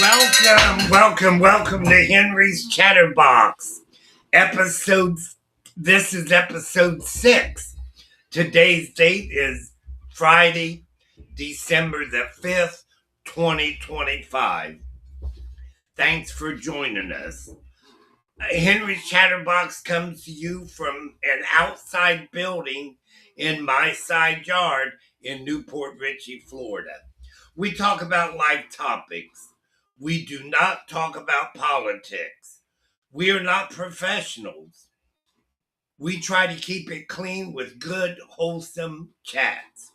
Welcome to Henry's Chatterbox. This is episode 6. Today's date is Friday, December the 5th, 2025. Thanks for joining us. Henry's Chatterbox comes to you from an outside building in my side yard in Newport Richey, Florida. We talk about life topics. We do not talk about politics. We are not professionals. We try to keep it clean with good, wholesome chats.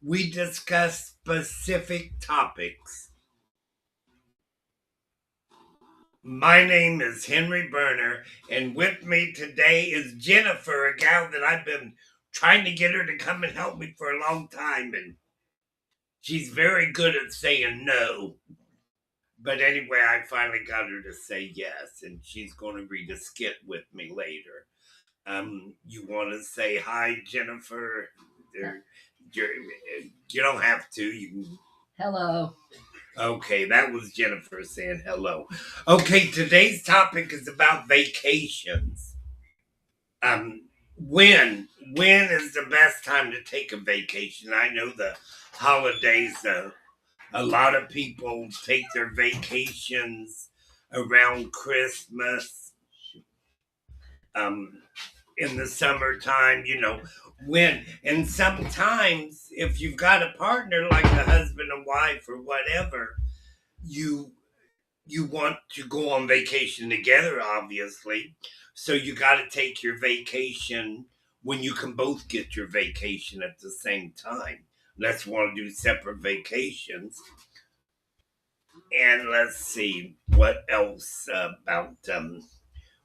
We discuss specific topics. My name is Henry Berner, and with me today is Jennifer, a gal that I've been trying to get her to come and help me for a long time, and she's very good at saying no. But anyway, I finally got her to say yes, and she's going to read a skit with me later. You want to say hi, Jennifer? You don't have to. You can. Hello. Okay, that was Jennifer saying hello. Okay, today's topic is about vacations. When is the best time to take a vacation? I know the holidays. A lot of people take their vacations around Christmas, in the summertime, and sometimes if you've got a partner like a husband and wife or whatever, you want to go on vacation together, obviously. So you got to take your vacation when you can both get your vacation at the same time. Let's want to do separate vacations. And let's see what else about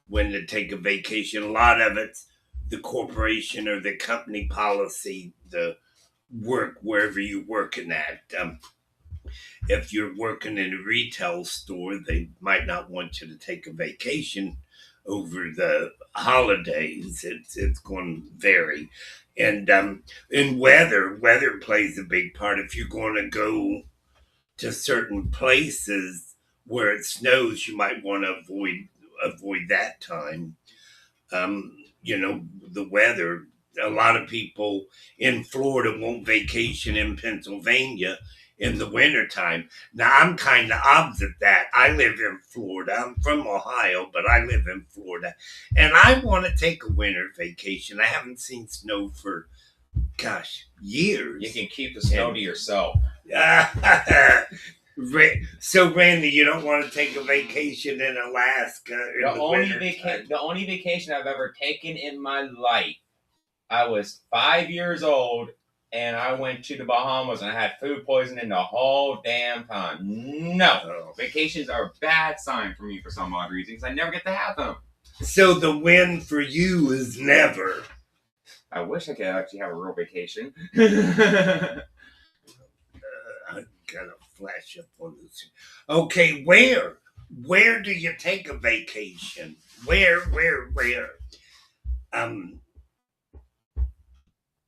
when to take a vacation. A lot of it's the corporation or the company policy, the work wherever you're working at. If you're working in a retail store, they might not want you to take a vacation over the holidays. It's going to vary. And weather plays a big part. If you're going to go to certain places where it snows, you might want to avoid that time. The weather. A lot of people in Florida won't vacation in Pennsylvania in the wintertime. Now, I'm kind of opposite that. I live in Florida. I'm from Ohio, but I live in Florida. And I want to take a winter vacation. I haven't seen snow for, years. You can keep the snow to yourself. So, Randy, you don't want to take a vacation in Alaska in the only vacation I've ever taken in my life, I was 5 years old, and I went to the Bahamas, and I had food poisoning the whole damn time. No. Vacations are a bad sign for me for some odd reason, because I never get to have them. So the win for you is never. I wish I could actually have a real vacation. I gotta flash up on this. Okay, where do you take a vacation? Where?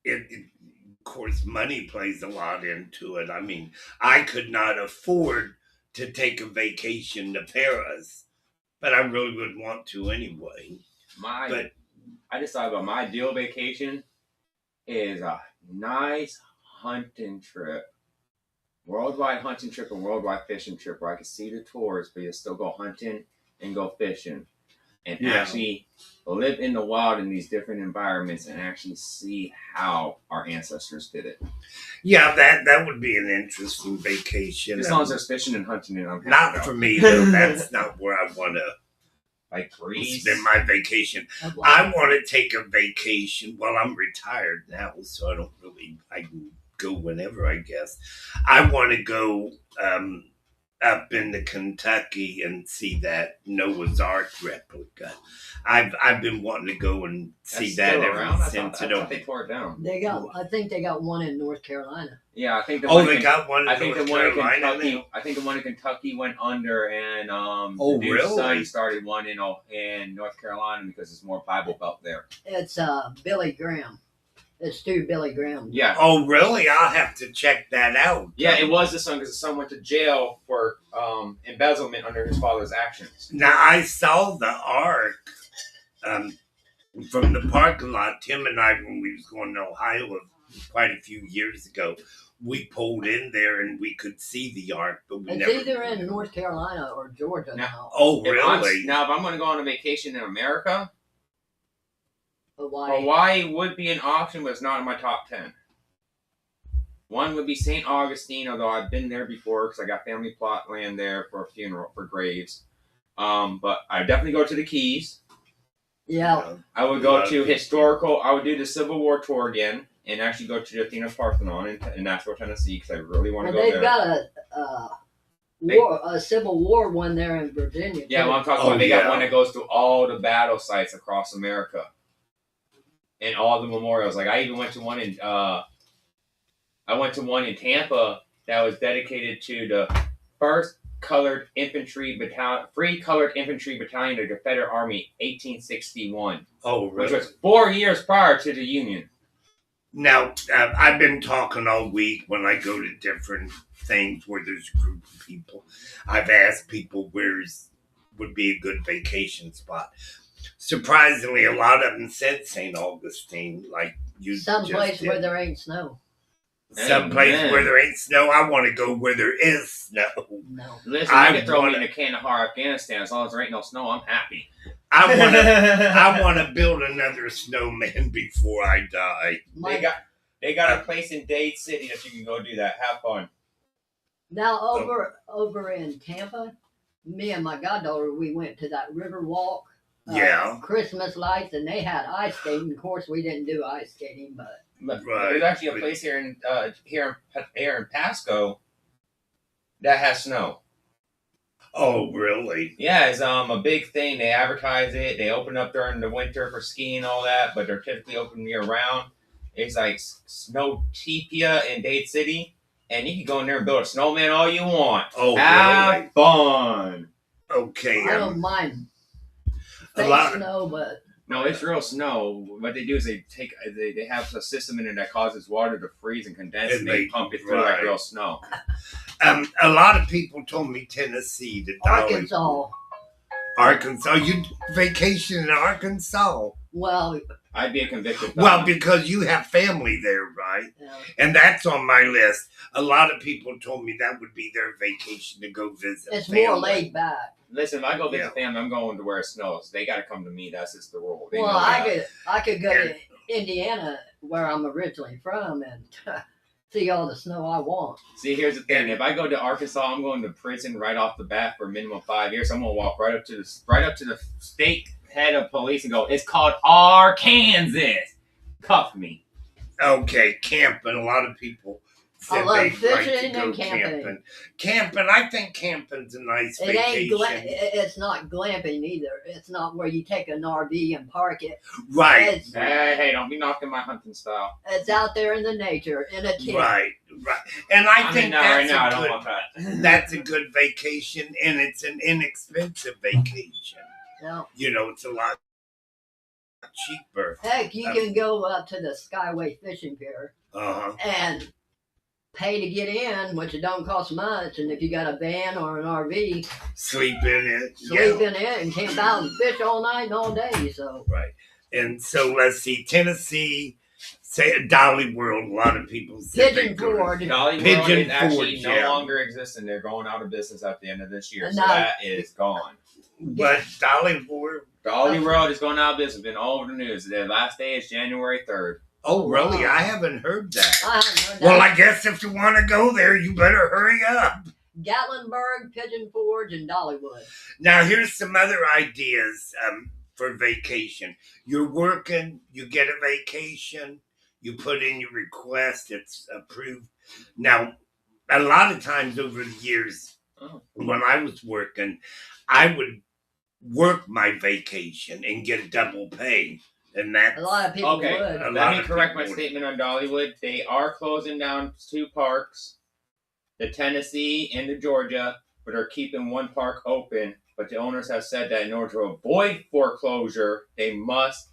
Of course, money plays a lot into it. I mean, I could not afford to take a vacation to Paris, but I really would want to anyway. I decided about my ideal vacation is a nice hunting trip. Worldwide hunting trip and worldwide fishing trip where I can see the tours, but you still go hunting and go fishing. And actually live in the wild in these different environments and actually see how our ancestors did it. Yeah, that would be an interesting vacation. As long as there's fishing and hunting, and I'm not for me though. That's not where I want to spend my vacation. I want to take a vacation. Well, I'm retired now, so I can go whenever, I guess. I want to go up into Kentucky and see that Noah's Ark replica. I've been wanting to go and see that ever since. I thought they tore it down. I think they got one in North Carolina. Yeah, I think they got one in North Carolina. I think the one in Kentucky went under, and the new son started one in North Carolina because it's more Bible Belt there. It's Billy Graham. It's Stu Billy Graham. Yeah. Oh, really? I'll have to check that out. Yeah, it was the son because the son went to jail for embezzlement under his father's actions. Now, I saw the ark from the parking lot. Tim and I, when we was going to Ohio quite a few years ago, we pulled in there and we could see the ark, but we It's never. either in North Carolina or Georgia now. Oh, If really? I'm going to go on a vacation in America, Hawaii. Hawaii would be an option, but it's not in my top 10. One would be St. Augustine, although I've been there before because I got family plot land there for a funeral for graves. But I definitely go to the Keys. Yeah. I would go to historical. I would do the Civil War tour again and actually go to the Athena Parthenon in Nashville, Tennessee, because I really want to Well, go they've there. got a Civil War one there in Virginia. Yeah, too. well, I'm talking about they got one that goes to all the battle sites across America and all the memorials. Like I even went to one in Tampa that was dedicated to the first colored infantry battalion, free colored infantry battalion of the Confederate Army, 1861. Oh, Which really? was 4 years prior to the Union. Now, I've been talking all week when I go to different things where there's a group of people. I've asked people would be a good vacation spot. Surprisingly, a lot of them said St. Augustine, like you Some just place did. where there ain't snow. Some place Amen. where there ain't snow. I want to go where there is snow. No. Listen, I you can throw me wanna- in Kandahar, Afghanistan, as long as there ain't no snow, I'm happy. I want to build another snowman before I die. They got a place in Dade City that you can go do that. Have fun. Now over in Tampa, me and my goddaughter, we went to that river walk. Yeah. Christmas lights, and they had ice skating. Of course, we didn't do ice skating, but Right. There's actually a place here in Pasco that has snow. Oh, really? Yeah, it's a big thing. They advertise it. They open up during the winter for skiing and all that, but they're typically open year round. It's like Snowtopia in Dade City, and you can go in there and build a snowman all you want. Oh, Have really? fun. Okay. I don't mind a fake lot- snow, but No, it's real snow. What they do is they have a system in it that causes water to freeze and condense, and they pump it through like right. real snow. A lot of people told me Tennessee, the Arkansas. You vacation in Arkansas? Well, I'd be a convicted Well, felon. because you have family there, right? yeah. And that's on my list. A lot of people told me that would be their vacation to go visit. It's family. more laid back. Listen, if I go visit Yeah. family, I'm going to where it snows. They got to come to me. That's just the rule. They Well, know that. I could go to Indiana, where I'm originally from, and see all the snow I want. See, here's the thing. If I go to Arkansas, I'm going to prison right off the bat for a minimum of 5 years. I'm going to walk right up to the state head of police and go, "It's called Arkansas." Cuff me. Okay, camping. A lot of people said I love they'd like to fishing go and camping. Camping, I think camping's a nice It vacation. ain't it's not glamping either. It's not where you take an RV and park it. Right, It's, Hey, don't be knocking my hunting style. it's out there in the nature in a tent. right. And I I'm think in that right that's now. I a don't good want that. that's a good vacation, and it's an inexpensive vacation. Now, You know, it's a lot cheaper. heck, you can go up to the Skyway Fishing Pier Uh-huh. and pay to get in, which it don't cost much. And if you got a van or an RV, Sleep in it. sleep in it and camp out and fish all night and all day. So Right. And so let's see, Tennessee, say Dolly World, a lot of people say Pigeon Forge. Dolly World Pigeon is actually Forge, no yeah. longer existing. They're going out of business at the end of this year. So No. that is gone. But Dolly World, Dolly World is going out of business. Been all over the news. Their last day is January 3rd. oh really? Wow. I haven't heard that. I haven't heard that. Well, I guess if you want to go there, you better hurry up. Gatlinburg, Pigeon Forge, and Dollywood. Now, here's some other ideas for vacation. You're working, you get a vacation, you put in your request, it's approved. Now, a lot of times over the years, when I was working, I would work my vacation and get double pay. And that's A lot of people Okay. would. A lot Let me of correct my people would. statement on Dollywood. They are closing down 2 parks, the Tennessee and the Georgia, but are keeping 1 park open. But the owners have said that in order to avoid foreclosure, they must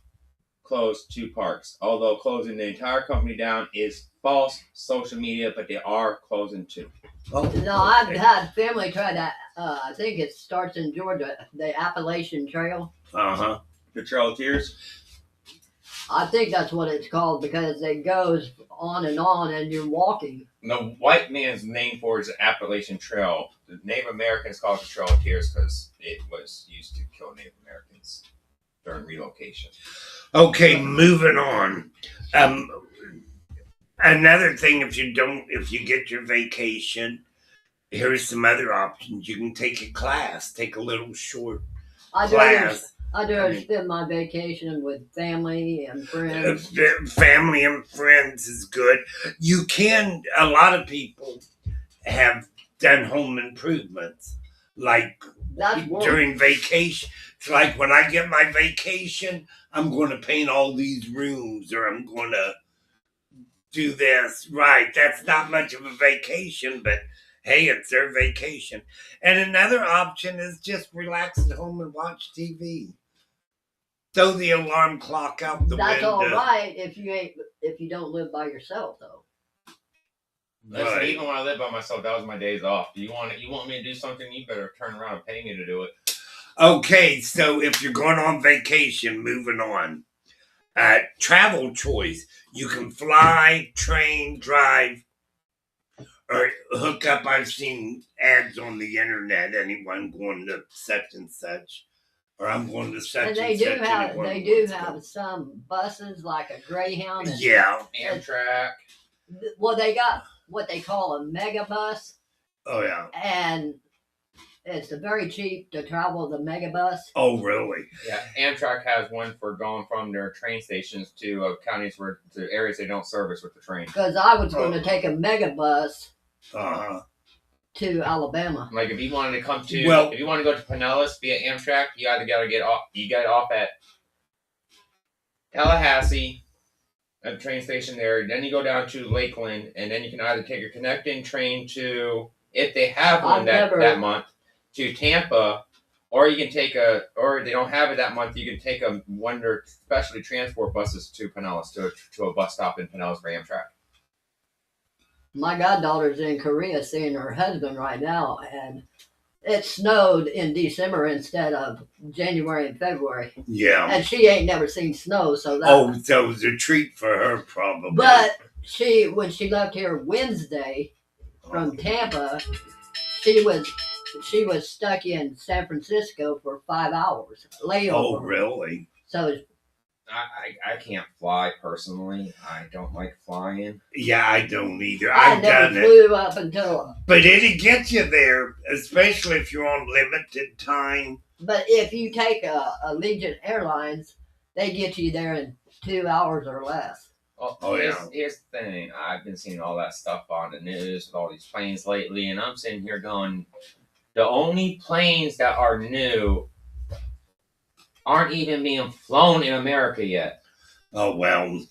closed 2 parks. Although closing the entire company down is false social media, but they are closing 2. Oh, No, I've had family try that. I think it starts in Georgia, the Appalachian Trail. Uh-huh. The Trail of Tears. I think that's what it's called because it goes on and you're walking. The white man's name for it is the Appalachian Trail. The Native Americans call it the Trail of Tears because it was used to kill Native Americans during relocation. Okay, moving on. Another thing, if you get your vacation, here's some other options. You can take a class, take a little short class. I'd rather spend my vacation with family and friends. Family and friends is good. You can, a lot of people have done home improvements, like during vacation. It's like when I get my vacation, I'm going to paint all these rooms, or I'm going to do this. Right, that's not much of a vacation, but hey, it's their vacation. And another option is just relax at home and watch TV. Throw the alarm clock out the window. That's all right if you don't live by yourself, though. Listen, Right. even when I lived by myself, that was my days off. You want me to do something? You better turn around and pay me to do it. Okay, so if you're going on vacation, moving on. Travel choice. You can fly, train, drive, or hook up. I've seen ads on the internet. Anyone going to such and such, or I'm going to such and And such. they do have some buses like a Greyhound. And, Yeah. Amtrak. Well, they got what they call a mega bus, Oh yeah. and it's very cheap to travel the mega bus. Oh really? Yeah, Amtrak has one for going from their train stations to counties to areas they don't service with the train. Because I was going to take a mega bus Uh-huh. to Alabama. Like if you wanted to come to, Well- if you want to go to Pinellas via Amtrak, you either got to get off. You get off at Tallahassee at the train station there. Then you go down to Lakeland, and then you can either take a connecting train to, if they have one that month, to Tampa, or you can take or they don't have it that month. You can take one of their specialty transport buses to Pinellas to a bus stop in Pinellas for Amtrak. My goddaughter's in Korea seeing her husband right now, and it snowed in December instead of January and February. Yeah. And she ain't never seen snow, so that. Oh, so it was a treat for her, probably. But when she left here Wednesday from Tampa, she was stuck in San Francisco for 5 hours layover. Oh, really? So I can't fly personally. I don't like flying. Yeah, I don't either. I I've never done it. flew up until. But it'll get you there, especially if you're on limited time. But if you take a Allegiant Airlines, they get you there in 2 hours or less. Well, Oh, here's the thing. I've been seeing all that stuff on the news with all these planes lately, and I'm sitting here going, the only planes that are new aren't even being flown in America yet. Oh, well,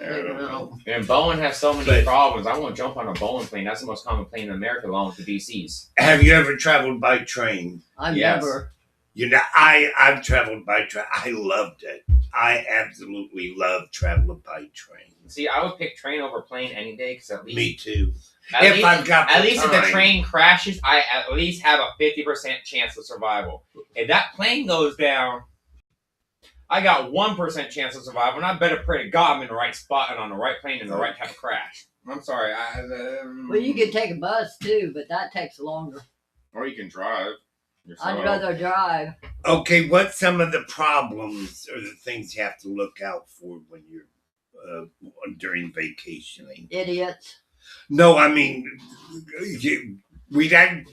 I don't know. And Boeing has so many problems. I won't jump on a Boeing plane. That's the most common plane in America, along with the DCs. Have you ever traveled by train? I've Yes. never. You know, I've traveled by train. I loved it. I absolutely love traveling by train. See, I would pick train over plane any day because at least Me too. At If least, I've got the at least if the time. train crashes, I at least have a 50% chance of survival. If that plane goes down, I got 1% chance of survival, and I better pray to God I'm in the right spot and on the right plane and the right type of crash. I'm sorry. Well, you can take a bus too, but that takes longer. Or you can drive. I'd rather drive. Okay, what's some of the problems or the things you have to look out for when you're during vacationing? Idiots. No, I mean, we don't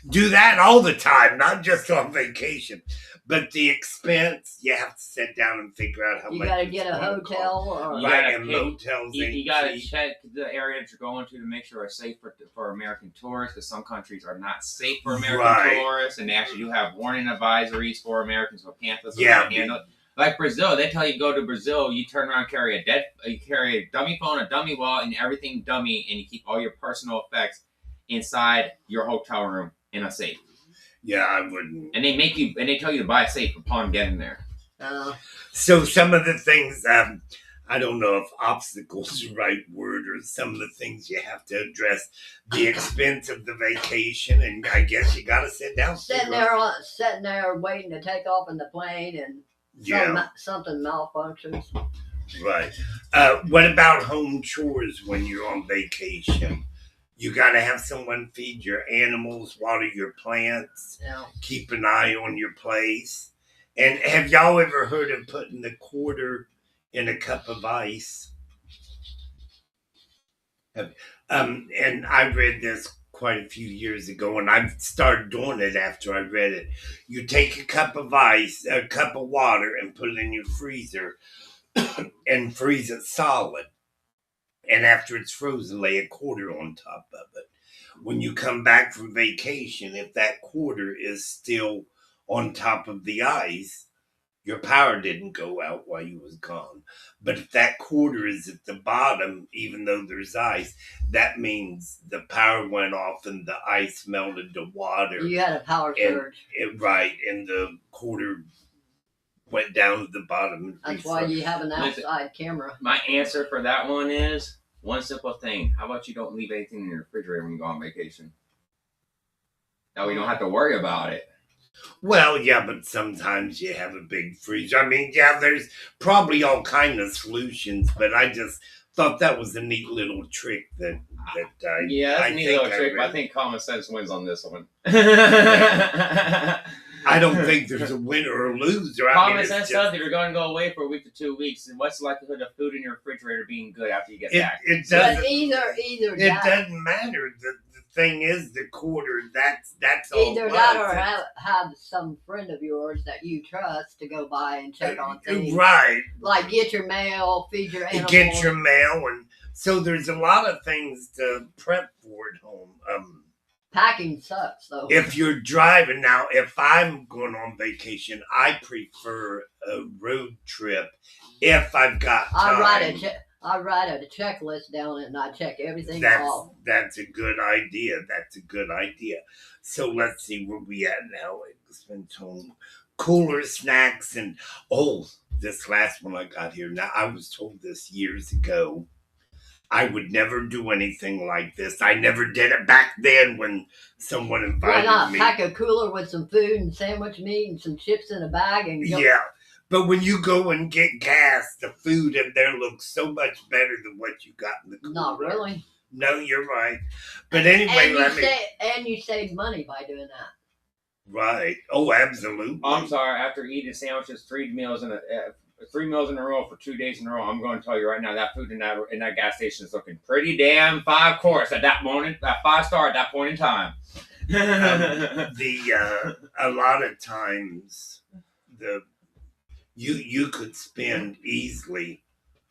do that all the time, not just on vacation. But the expense, you have to sit down and figure out how You much. got to it's get a gonna cost. hotel or. You Right, gotta and pay- motels. You got to check the area that you're going to make sure it's safe for American tourists, because some countries are not safe for American Right. tourists, and they actually do have warning advisories for Americans with pamphlets. Yeah. Like Brazil, they tell you go to Brazil, you turn around, carry a dummy phone, a dummy wallet, and everything dummy, and you keep all your personal effects inside your hotel room in a safe. Yeah, I wouldn't. And they tell you to buy a safe upon getting there. So some of the things, I don't know if obstacles is the right word, or some of the things you have to address, the expense of the vacation, and I guess you got to sit down. sitting there waiting to take off in the plane, and something malfunctions. Right. What about home chores when you're on vacation? You got to have someone feed your animals, water your plants, keep an eye on your place. And have y'all ever heard of putting the quarter in a cup of ice? And I read this quite a few years ago, and I started doing it after I read it. You take a cup of ice, a cup of water, and put it in your freezer and freeze it solid. And after it's frozen, lay a quarter on top of it. When you come back from vacation, if that quarter is still on top of the ice, your power didn't go out while you was gone. But if that quarter is at the bottom, even though there's ice, that means the power went off and the ice melted the water. You had a power surge. Right, and the quarter went down to the bottom. That's why you have an outside camera. My answer for that one is one simple thing. How about you don't leave anything in your refrigerator when you go on vacation? Now we don't have to worry about it. Well, yeah, but sometimes you have a big freezer. I mean, yeah, there's probably all kind of solutions, but I just thought that was a neat little trick that that's a neat little trick, but I think common sense wins on this one. I don't think there's a winner or loser. Common sense stuff. If you're going to go away for a week to 2 weeks, and what's the likelihood of food in your refrigerator being good after you get back? It doesn't. But either it doesn't matter. The thing is, the quarter. That's all. Either that, or have some friend of yours that you trust to go by and check on things. Right. Like get your mail, feed your animals. Get your mail, and so there's a lot of things to prep for at home. Packing sucks, though. If you're driving now, if I'm going on vacation, I prefer a road trip if I've got time. I write a checklist down and I check everything off. That's a good idea. So let's see where we at now. Expense home, cooler snacks, and this last one I got here. Now I was told this years ago. I would never do anything like this. I never did it back then when someone invited me. Why not pack a cooler with some food and sandwich meat and some chips in a bag and go? Yeah, but when you go and get gas, the food in there looks so much better than what you got in the cooler. Not really. No, you're right. But anyway, and you save money by doing that. Right. Oh, absolutely. I'm sorry. After eating sandwiches, 3 meals in a row for 2 days in a row, I'm going to tell you right now that food in that gas station is looking pretty damn 5-course at that moment, that 5-star at that point in time. A lot of times you could spend easily,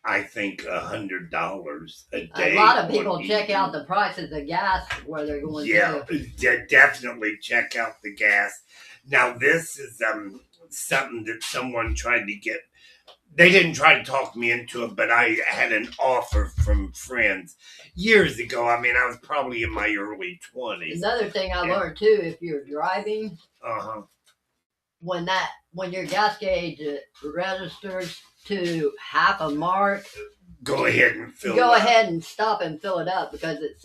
I think, $100 a day. A lot of people check out the prices of gas where they're going. Definitely check out the gas. Now this is something that someone tried to get. They didn't try to talk me into it, but I had an offer from friends years ago. I mean, I was probably in my early 20s. Another thing I learned too, if you're driving, when your gas gauge registers to half a mark, go ahead and ahead and stop and fill it up because it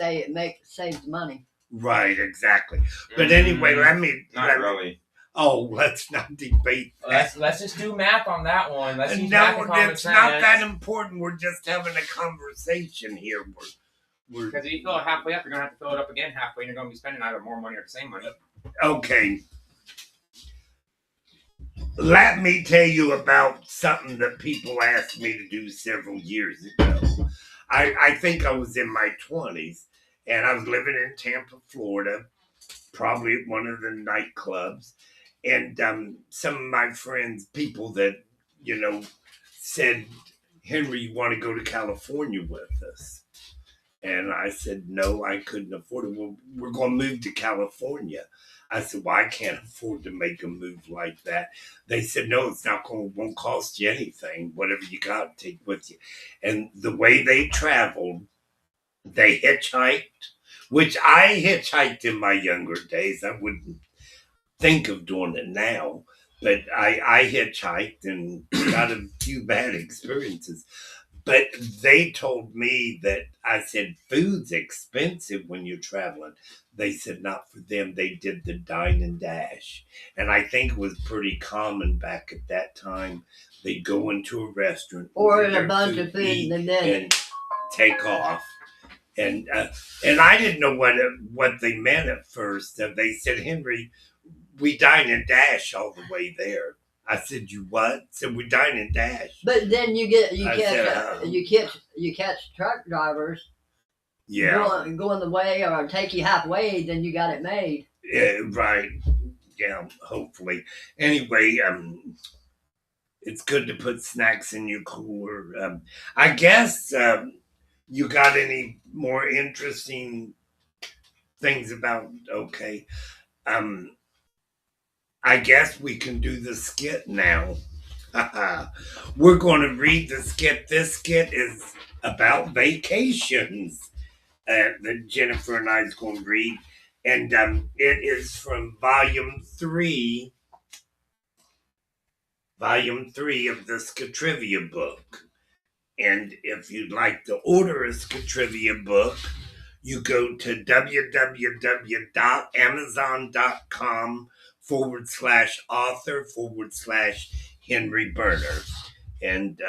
saves money. Right, exactly. But anyway, really. Oh, let's not debate that. Let's just do math on that one. Let's use math and common sense. Not that important. We're just having a conversation here. Because if you fill it halfway up, you're going to have to fill it up again halfway, and you're going to be spending either more money or the same money. Okay. Let me tell you about something that people asked me to do several years ago. I think I was in my 20s, and I was living in Tampa, Florida, probably at one of the nightclubs. And some of my friends, people that, said, Henry, you want to go to California with us? And I said, no, I couldn't afford it. Well, we're going to move to California. I said, well, I can't afford to make a move like that. They said, no, won't cost you anything. Whatever you got, take with you. And the way they traveled, they hitchhiked, which I hitchhiked in my younger days. I wouldn't think of doing it now. but I hitchhiked and got a few bad experiences. But they told me that I said food's expensive when you're traveling. They said not for them. They did the dine and dash, and I think it was pretty common back at that time. They'd go into a restaurant, Or order a their bunch food, of food eat, and then and take off. And I didn't know what they meant at first. They said, Henry, we dine and dash all the way there. I said, you what? Said we dine and dash. but then you I said, you catch truck drivers yeah, going the way or take you halfway, then you got it made. yeah, right. Yeah, hopefully. Anyway, it's good to put snacks in your cooler. I guess you got any more interesting things about? Okay. Um, I guess we can do the skit now. We're going to read the skit. This skit is about vacations that Jennifer and I is going to read. And it is from volume three of the Skitrivia book. And if you'd like to order a Skitrivia book, you go to www.amazon.com/author/Henry Berner. And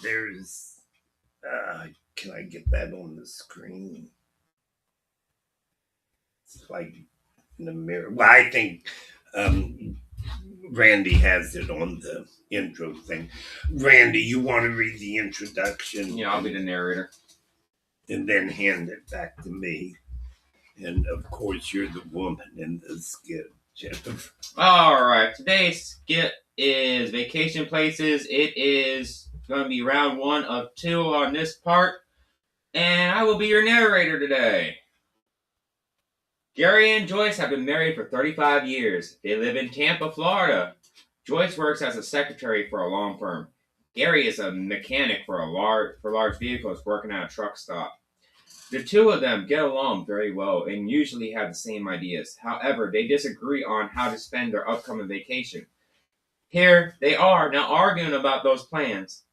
there's, can I get that on the screen? It's like in the mirror. Well, I think Randy has it on the intro thing. Randy, you want to read the introduction? Yeah, I'll be the narrator. And then hand it back to me. And of course, you're the woman in the skit, Jennifer. All right, today's skit is vacation places. It is going to be round 1 of 2 on this part, and I will be your narrator today. Gary and Joyce have been married for 35 years. They live in Tampa, Florida. Joyce works as a secretary for a law firm. Gary is a mechanic for large vehicles working at a truck stop. The two of them get along very well and usually have the same ideas. However, they disagree on how to spend their upcoming vacation. Here they are now arguing about those plans.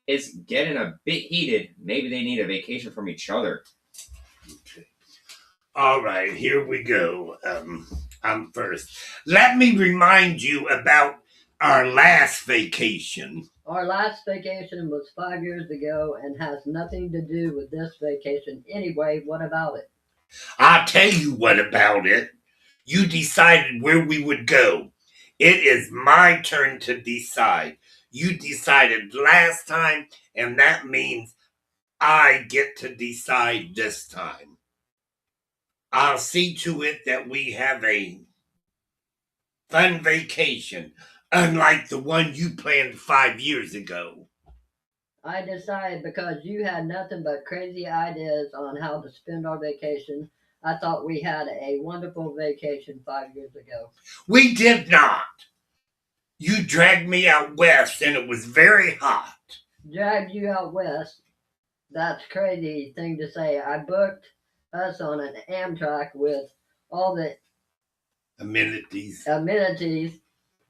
It's getting a bit heated. Maybe they need a vacation from each other. Okay. All right, here we go. I'm first. Let me remind you about our last vacation. Our last vacation was 5 years ago and has nothing to do with this vacation anyway. What about it? I'll tell you what about it. You decided where we would go. It is my turn to decide. You decided last time, and that means I get to decide this time. I'll see to it that we have a fun vacation, unlike the one you planned 5 years ago. I decided because you had nothing but crazy ideas on how to spend our vacation. I thought we had a wonderful vacation 5 years ago. We did not. You dragged me out west, and it was very hot. Dragged you out west? That's a crazy thing to say. I booked us on an Amtrak with all the Amenities.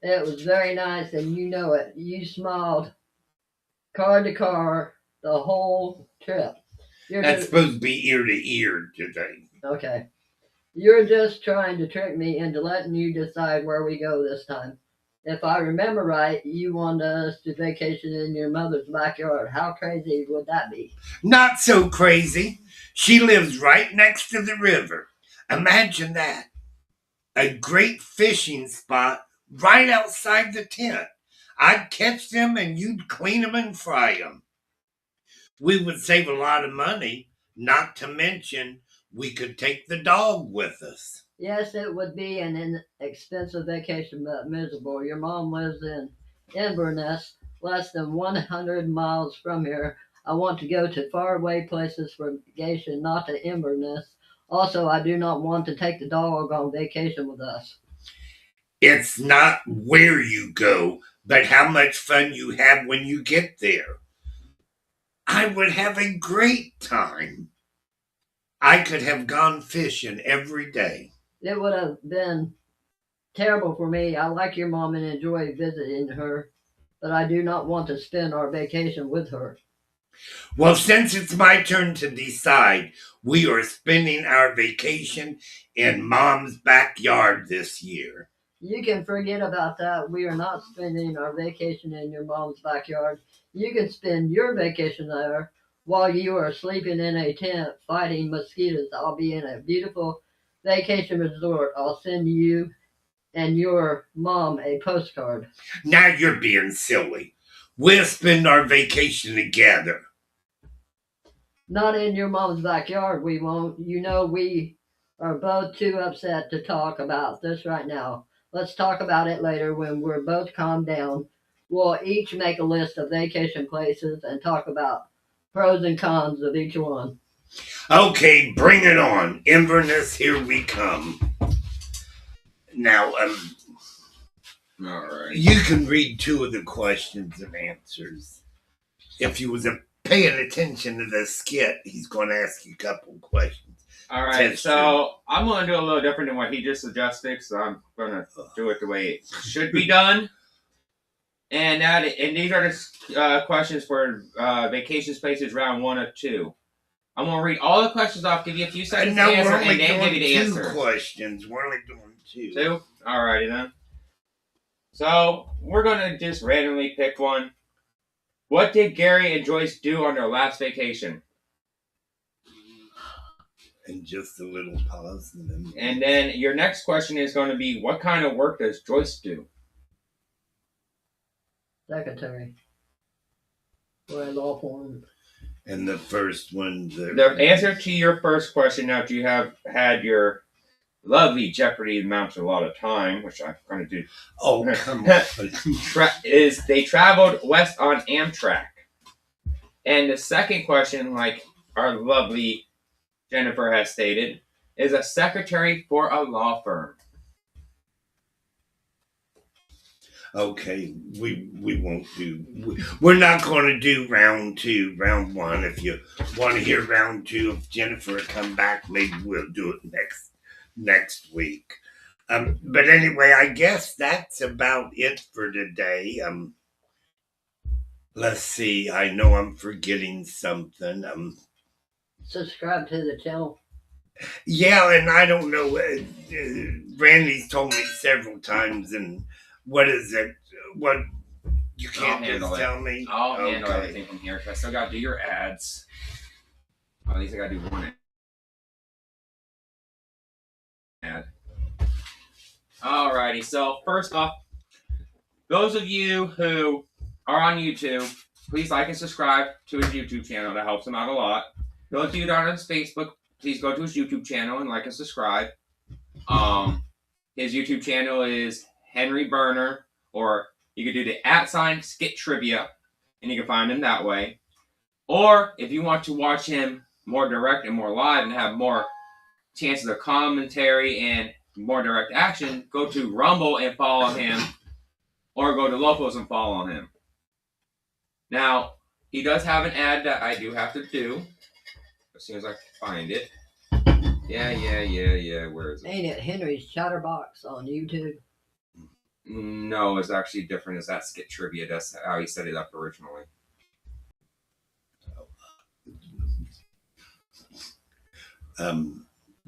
It was very nice, and you know it. You smiled car to car the whole trip. That's supposed to be ear to ear today. Okay. You're just trying to trick me into letting you decide where we go this time. If I remember right, you wanted us to vacation in your mother's backyard. How crazy would that be? Not so crazy. She lives right next to the river. Imagine that. A great fishing spot right outside the tent. I'd catch them and you'd clean them and fry them. We would save a lot of money, not to mention we could take the dog with us. Yes, it would be an inexpensive vacation, but miserable. Your mom lives in Inverness, less than 100 miles from here. I want to go to faraway places for vacation, not to Inverness. Also, I do not want to take the dog on vacation with us. It's not where you go, but how much fun you have when you get there. I would have a great time. I could have gone fishing every day. It would have been terrible for me. I like your mom and enjoy visiting her, but I do not want to spend our vacation with her. Well, since it's my turn to decide, we are spending our vacation in Mom's backyard this year. You can forget about that. We are not spending our vacation in your mom's backyard. You can spend your vacation there while you are sleeping in a tent fighting mosquitoes. I'll be in a beautiful vacation resort. I'll send you and your mom a postcard. Now you're being silly. We'll spend our vacation together. Not in your mom's backyard, we won't. You know, we are both too upset to talk about this right now. Let's talk about it later when we're both calmed down. We'll each make a list of vacation places and talk about pros and cons of each one. Okay, bring it on. Inverness, here we come. Now, All right. you can read 2 of the questions and answers. If you was paying attention to the skit, he's going to ask you a couple questions. All right. So I'm going to do a little different than what he just suggested. So I'm going to do it the way it should be done. And these are the questions for vacation spaces round 1 of 2. I'm going to read all the questions off, give you a few seconds to answer, and then give you the answer. 2 questions. We're only doing 2. 2? Alrighty then. So we're going to just randomly pick one. What did Gary and Joyce do on their last vacation? And just a little pause. And then your next question is going to be, what kind of work does Joyce do? Secretary. For a law firm. And the first one... The answer to your first question, after you have had your lovely Jeopardy amounts a lot of time, which I'm going to do. Oh, come on. is they traveled west on Amtrak. And the second question, like our lovely Jennifer has stated, is a secretary for a law firm. Okay, we won't do. We're not going to do round 2, round 1. If you want to hear round 2, if Jennifer come back, maybe we'll do it next week. But anyway, I guess that's about it for today. Let's see. I know I'm forgetting something. Subscribe to the channel. Yeah, and I don't know. Randy's told me several times, and what is it? What you can't just tell me? I'll handle everything from here. I still got to do your ads. At least I got to do one ad. Alrighty, so first off, those of you who are on YouTube, please like and subscribe to his YouTube channel. That helps him out a lot. Those of you that are on his Facebook, please go to his YouTube channel and like and subscribe. His YouTube channel is Henry Burner, or you could do the @ Skitrivia, and you can find him that way. Or if you want to watch him more direct and more live and have more chances of commentary and more direct action, go to Rumble and follow him, or go to Locals and follow him. Now, he does have an ad that I do have to do as soon as I find it. Yeah. Where is it? Ain't it Henry's Chatterbox on YouTube? No, it's actually different. It's that Skitrivia. That's how he set it up originally.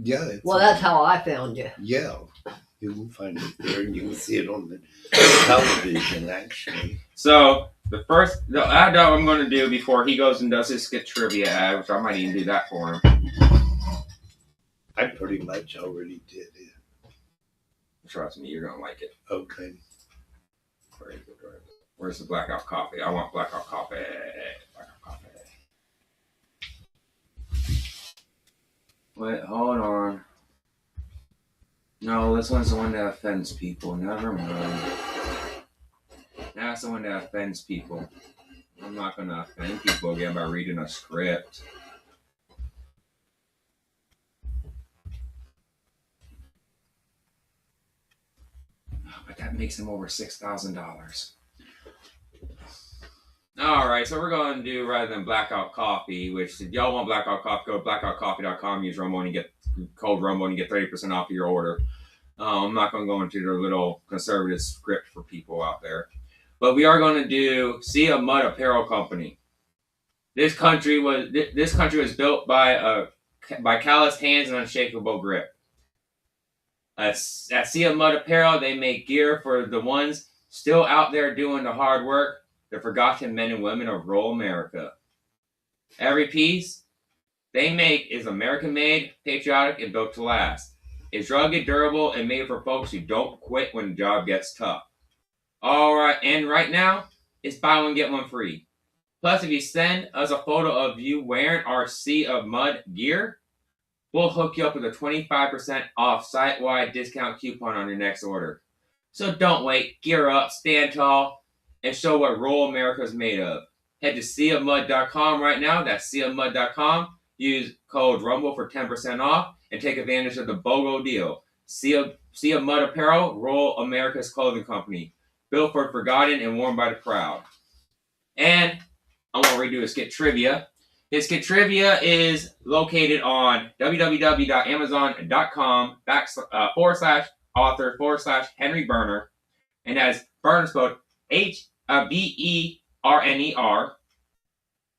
Yeah. Well, that's how I found you. Yeah. You will find it there, and you will see it on the television, actually. So, the ad that I'm going to do before he goes and does his Skitrivia ad, which I might even do that for him. I pretty much already did it. Trust me, you're going to like it. Okay. Where's the blackout coffee? I want blackout coffee. Blackout coffee. Wait, hold on. No, this one's the one that offends people. Never mind. That's the one that offends people. I'm not going to offend people again by reading a script. But that makes him over $6,000. Alright, so we're going to do, rather than blackout coffee, which if y'all want blackout coffee, go to blackoutcoffee.com, use Rumble and you get code Rumble and you get 30% off of your order. I'm not going to go into their little conservative script for people out there. But we are going to do Sea of Mud Apparel Company. This country was built by calloused hands and unshakable grip. At Sea of Mud Apparel, they make gear for the ones still out there doing the hard work, the forgotten men and women of rural America. Every piece they make is American-made, patriotic, and built to last. It's rugged, durable, and made for folks who don't quit when the job gets tough. All right, and right now, it's buy one, get one free. Plus, if you send us a photo of you wearing our Sea of Mud gear, we'll hook you up with a 25% off site-wide discount coupon on your next order. So don't wait, gear up, stand tall, and show what rural America is made of. Head to seaofmud.com right now, that's seaofmud.com. Use code RUMBLE for 10% off and take advantage of the BOGO deal. Sea of Mud Apparel, rural America's clothing company. Built for forgotten and worn by the proud. And I want to redo a skit trivia. His skit trivia is located on www.amazon.com/author/Henry Berner, and as Berner spelled Berner.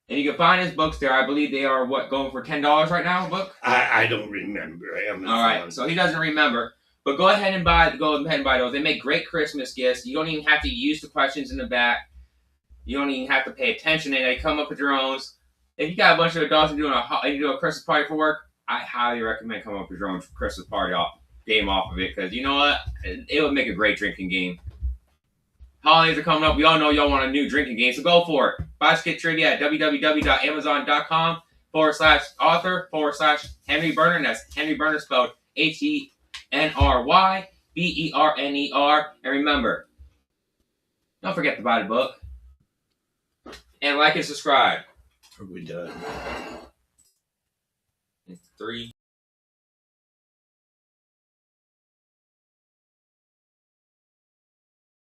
And you can find his books there. I believe they are going for $10 right now. A book. I don't remember. Amazon. All right, so he doesn't remember. But go ahead and buy those. They make great Christmas gifts. You don't even have to use the questions in the back. You don't even have to pay attention. They come up with your own. If you got a bunch of adults and you do a Christmas party for work, I highly recommend coming up with your own Christmas party game off of it, because you know what? It would make a great drinking game. Holidays are coming up. We all know y'all want a new drinking game, so go for it. Buy Skitrivia at www.amazon.com/author/Henry Berner. And that's Henry Berner spelled HenryBerner. And remember, don't forget to buy the book. And like and subscribe. Are we done? 3